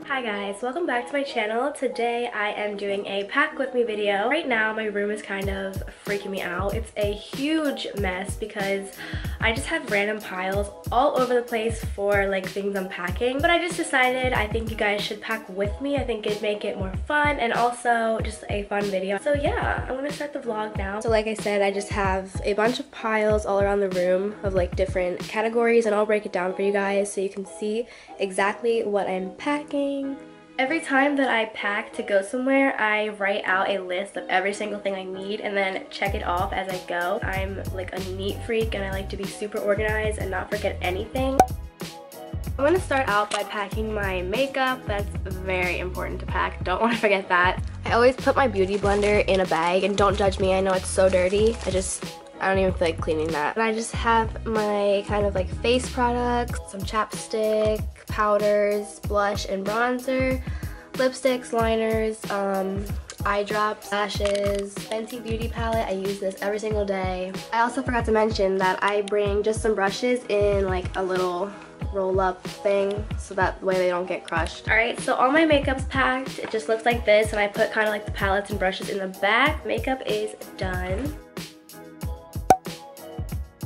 Hi guys, welcome back to my channel. Today I am doing a pack with me video. Right now my room is kind of freaking me out. It's a huge mess because I just have random piles all over the place for like things I'm packing. But I just decided I think you guys should pack with me. I think it'd make it more fun and also just a fun video. So yeah, I'm gonna start the vlog now. So like I said, I just have a bunch of piles all around the room of like different categories, and I'll break it down for you guys so you can see exactly what I'm packing. Every time that I pack to go somewhere, I write out a list of every single thing I need and then check it off as I go. I'm like a neat freak and I like to be super organized and not forget anything. I'm gonna start out by packing my makeup. That's very important to pack. Don't want to forget that. I always put my beauty blender in a bag, and don't judge me, I know it's so dirty. I don't even feel like cleaning that. And I just have my kind of like face products, some chapstick, powders, blush and bronzer, lipsticks, liners, eye drops, lashes, Fenty Beauty palette. I use this every single day. I also forgot to mention that I bring just some brushes in like a little roll up thing so that way they don't get crushed. Alright, so all my makeup's packed. It just looks like this, and I put kind of like the palettes and brushes in the back. Makeup is done.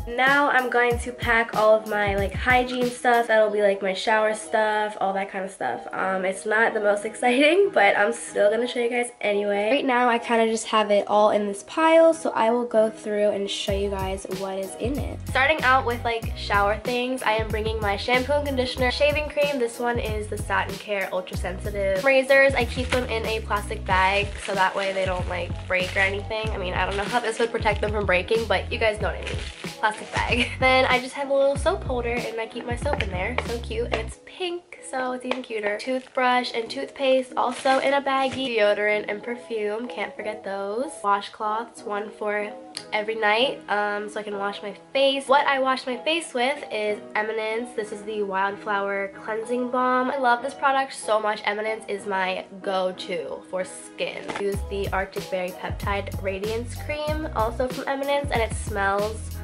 Now I'm going to pack all of my like hygiene stuff. That'll be like my shower stuff, all that kind of stuff. It's not the most exciting, but I'm still gonna show you guys anyway. Right now I kind of just have it all in this pile, so I will go through and show you guys what is in it. Starting out with like shower things, I am bringing my shampoo and conditioner, shaving cream. This one is the Satin Care Ultra Sensitive. Razors, I keep them in a plastic bag so that way they don't like break or anything. I mean, I don't know how this would protect them from breaking, but you guys know what I mean. Plastic bag. Then I just have a little soap holder and I keep my soap in there. So cute, and it's pink, so it's even cuter. Toothbrush and toothpaste also in a baggie. Deodorant and perfume, can't forget those. Washcloths, one for every night, so I can wash my face. What I wash my face with is Eminence. This is the Wildflower Cleansing Balm. I love this product so much. Eminence is my go-to for skin. I use the Arctic Berry Peptide Radiance Cream, also from Eminence, and it smells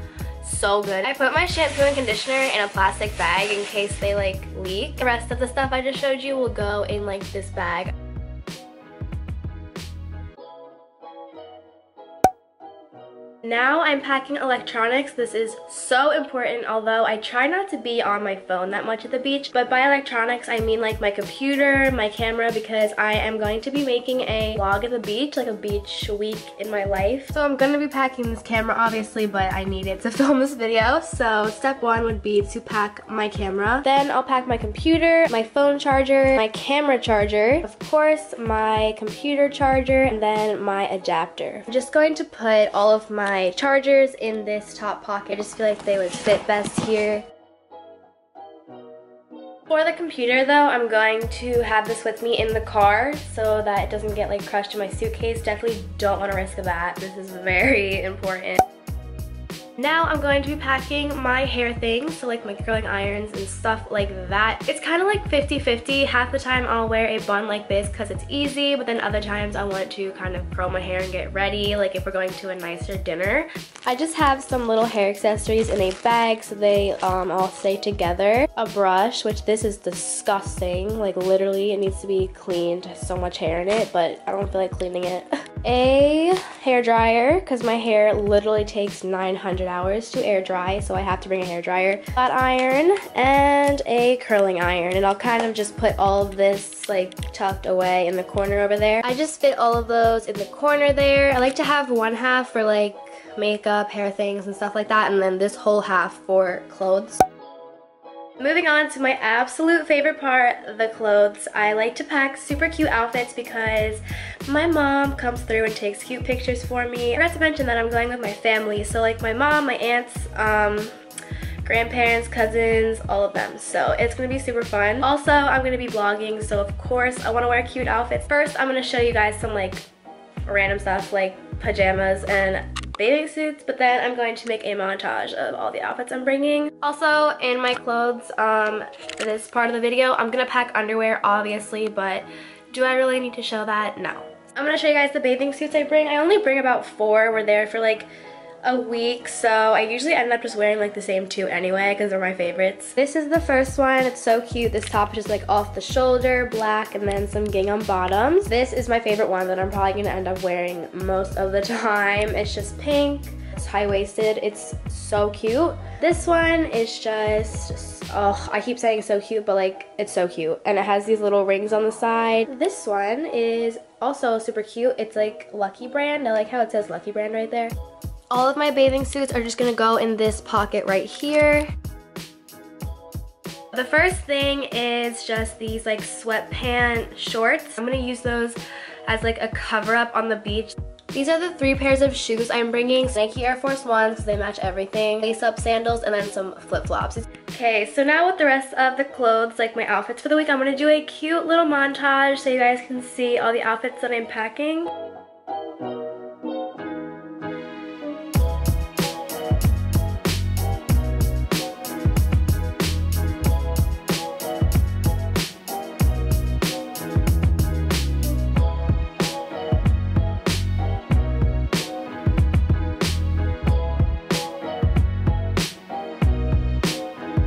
so good. I put my shampoo and conditioner in a plastic bag in case they like leak. The rest of the stuff I just showed you will go in like this bag. Now I'm packing electronics. This is so important, although I try not to be on my phone that much at the beach. But by electronics, I mean like my computer, my camera, because I am going to be making a vlog at the beach, like a beach week in my life. So I'm gonna be packing this camera, obviously, but I need it to film this video. So step one would be to pack my camera. Then I'll pack my computer, my phone charger, my camera charger, of course, my computer charger, and then my adapter. I'm just going to put all of my chargers in this top pocket. I just feel like they would fit best here. For the computer though, I'm going to have this with me in the car so that it doesn't get like crushed in my suitcase. Definitely don't want to risk that. This is very important. Now I'm going to be packing my hair things, so like my curling irons and stuff like that. It's kind of like 50-50. Half the time I'll wear a bun like this because it's easy, but then other times I want to kind of curl my hair and get ready, like if we're going to a nicer dinner. I just have some little hair accessories in a bag so they all stay together. A brush, which this is disgusting, like literally it needs to be cleaned. There's so much hair in it, but I don't feel like cleaning it. A hair dryer, because my hair literally takes 900 hours to air dry, so I have to bring a hair dryer. Flat iron and a curling iron, and I'll kind of just put all of this like tucked away in the corner over there. I just fit all of those in the corner there. I like to have one half for like makeup, hair things and stuff like that, and then this whole half for clothes. Moving on to my absolute favorite part, the clothes. I like to pack super cute outfits because my mom comes through and takes cute pictures for me. I forgot to mention that I'm going with my family, so like my mom, my aunts, grandparents, cousins, all of them. So it's gonna be super fun. Also, I'm gonna be vlogging, so of course I wanna wear cute outfits. First, I'm gonna show you guys some like random stuff like pajamas and bathing suits, but then I'm going to make a montage of all the outfits I'm bringing. Also, in my clothes, this part of the video, I'm gonna pack underwear, obviously, but do I really need to show that? No. I'm gonna show you guys the bathing suits I bring. I only bring about 4. We're there for like a week, so I usually end up just wearing like the same two anyway because they're my favorites. This is the first one. It's so cute. This top is just like off the shoulder, black, and then some gingham bottoms. This is my favorite one that I'm probably gonna end up wearing most of the time. It's just pink. It's high-waisted. It's so cute. This one is just, oh, I keep saying so cute, but like it's so cute. And it has these little rings on the side. This one is also super cute. It's like Lucky Brand. I like how it says Lucky Brand right there. All of my bathing suits are just gonna go in this pocket right here. The first thing is just these like sweatpant shorts. I'm gonna use those as like a cover up on the beach. These are the 3 pairs of shoes I'm bringing. Nike Air Force Ones, because they match everything. Lace-up sandals, and then some flip-flops. Okay, so now with the rest of the clothes, like my outfits for the week, I'm gonna do a cute little montage so you guys can see all the outfits that I'm packing.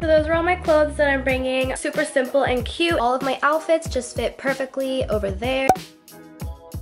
Those are all my clothes that I'm bringing. Super simple and cute. All of my outfits just fit perfectly over there.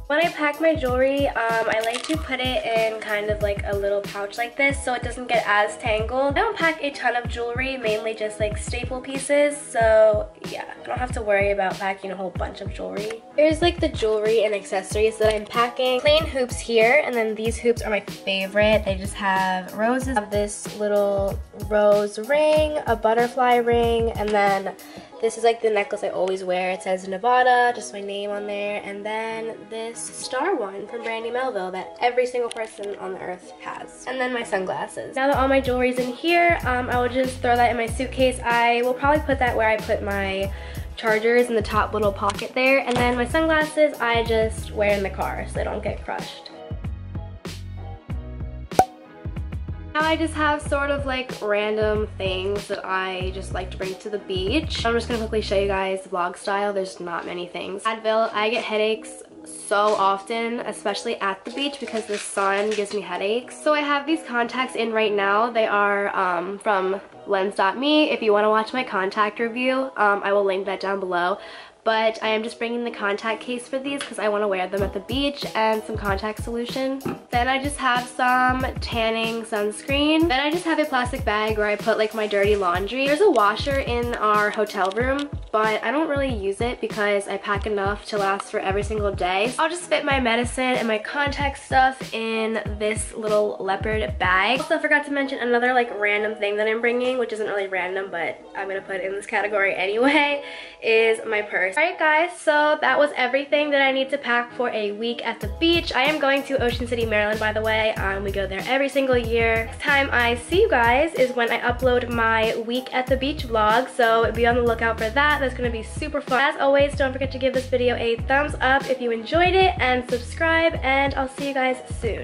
When I pack my jewelry, I like to put it in kind of like a little pouch like this so it doesn't get as tangled. I don't pack a ton of jewelry, mainly just like staple pieces, so yeah, I don't have to worry about packing a whole bunch of jewelry. Here's like the jewelry and accessories that I'm packing. Plain hoops here, and then these hoops are my favorite. They just have roses. I have this little rose ring, a butterfly ring, and then this is like the necklace I always wear. It says Nevada, just my name on there. And then this star one from Brandy Melville that every single person on the earth has. And then my sunglasses. Now that all my jewelry's in here, I will just throw that in my suitcase. I will probably put that where I put my chargers in the top little pocket there. And then my sunglasses, I just wear in the car so they don't get crushed. Now I just have sort of like random things that I just like to bring to the beach. I'm just gonna quickly show you guys vlog style. There's not many things. Advil, I get headaches so often, especially at the beach because the sun gives me headaches. So I have these contacts in right now. They are from lens.me. If you want to watch my contact review, I will link that down below. But I am just bringing the contact case for these because I want to wear them at the beach, and some contact solution. Then I just have some tanning sunscreen. Then I just have a plastic bag where I put like my dirty laundry. There's a washer in our hotel room, but I don't really use it because I pack enough to last for every single day. I'll just fit my medicine and my contact stuff in this little leopard bag. Also forgot to mention another like random thing that I'm bringing, which isn't really random, but I'm gonna put it in this category anyway, is my purse. Alright guys, so that was everything that I need to pack for a week at the beach. I am going to Ocean City, Maryland, by the way. We go there every single year. Next time I see you guys is when I upload my week at the beach vlog, so be on the lookout for that. That's gonna be super fun. As always, don't forget to give this video a thumbs up if you enjoyed it, and subscribe, and I'll see you guys soon.